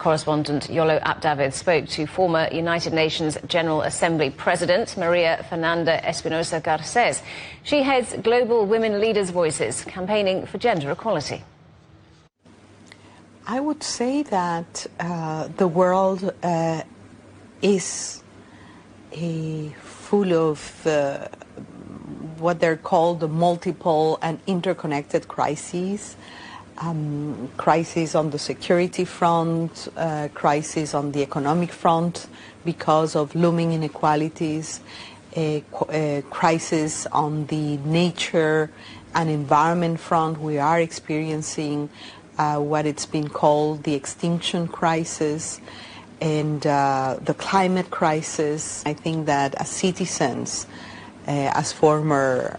correspondent Yolo Abdavid spoke to former United Nations General Assembly President María Fernanda Espinosa Garcés. She heads Global Women Leaders' Voices, campaigning for gender equality. I would say that the world is full of what they're called the multiple and interconnected crises. Crises on the security front, crises on the economic front because of looming inequalities, crisis on the nature and environment front. We are experiencing what it's been called the extinction crisis and the climate crisis. I think that as citizens, as former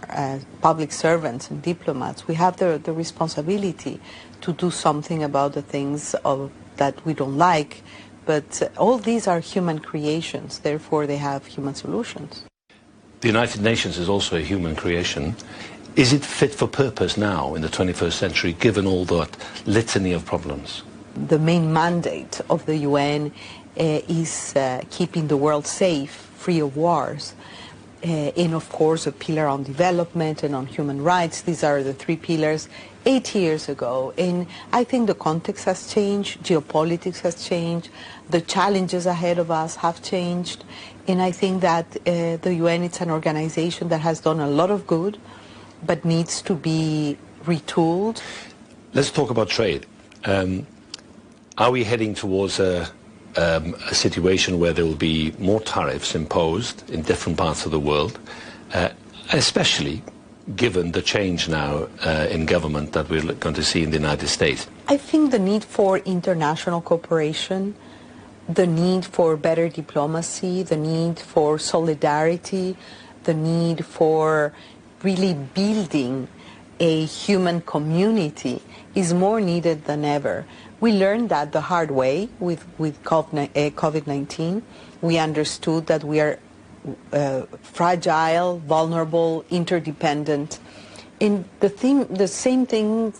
public servants and diplomats, we have the responsibility to do something about the things that we don't like. But all these are human creations, therefore they have human solutions. The United Nations is also a human creation. Is it fit for purpose now in the 21st century, given all that litany of problems? The main mandate of the UN is keeping the world safe, free of wars. And of course a pillar on development and on human rights. These are the three pillars 8 years ago. And I think the context has changed, geopolitics has changed, the challenges ahead of us have changed. And I think that the UN is an organization that has done a lot of good, but needs to be retooled. Let's talk about trade. Are we heading towards a situation where there will be more tariffs imposed in different parts of the world, especially given the change now in government that we're going to see in the United States? I think the need for international cooperation, the need for better diplomacy, the need for solidarity, the need for really building a human community is more needed than ever. We learned that the hard way with COVID-19. We understood that we are fragile, vulnerable, interdependent. And the same thing,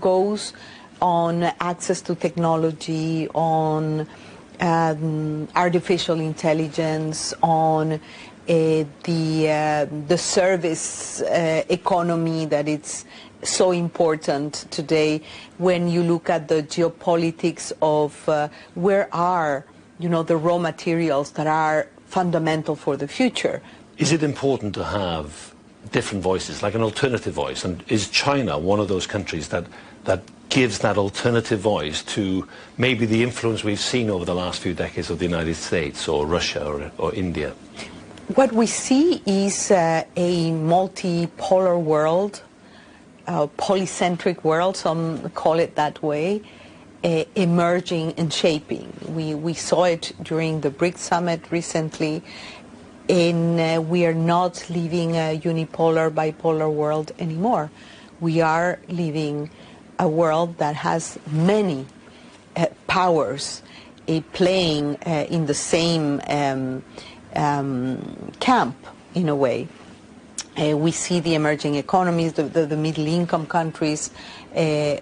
goes on access to technology, on artificial intelligence, on the service economy that it's so important today when you look at the geopolitics of where are, the raw materials that are fundamental for the future. Is it important to have different voices, like an alternative voice? And is China one of those countries that gives that alternative voice to maybe the influence we've seen over the last few decades of the United States or Russia or India? What we see is a multipolar world, polycentric world, some call it that way, emerging and shaping. We saw it during the BRICS summit recently, and we are not living a unipolar, bipolar world anymore. We are living a world that has many powers playing in the same camp, in a way. We see the emerging economies, the middle income countries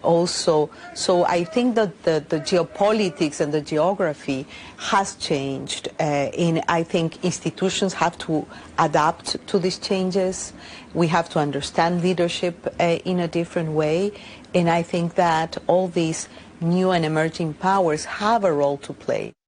also. So I think that the geopolitics and the geography has changed. And I think institutions have to adapt to these changes. We have to understand leadership in a different way. And I think that all these new and emerging powers have a role to play.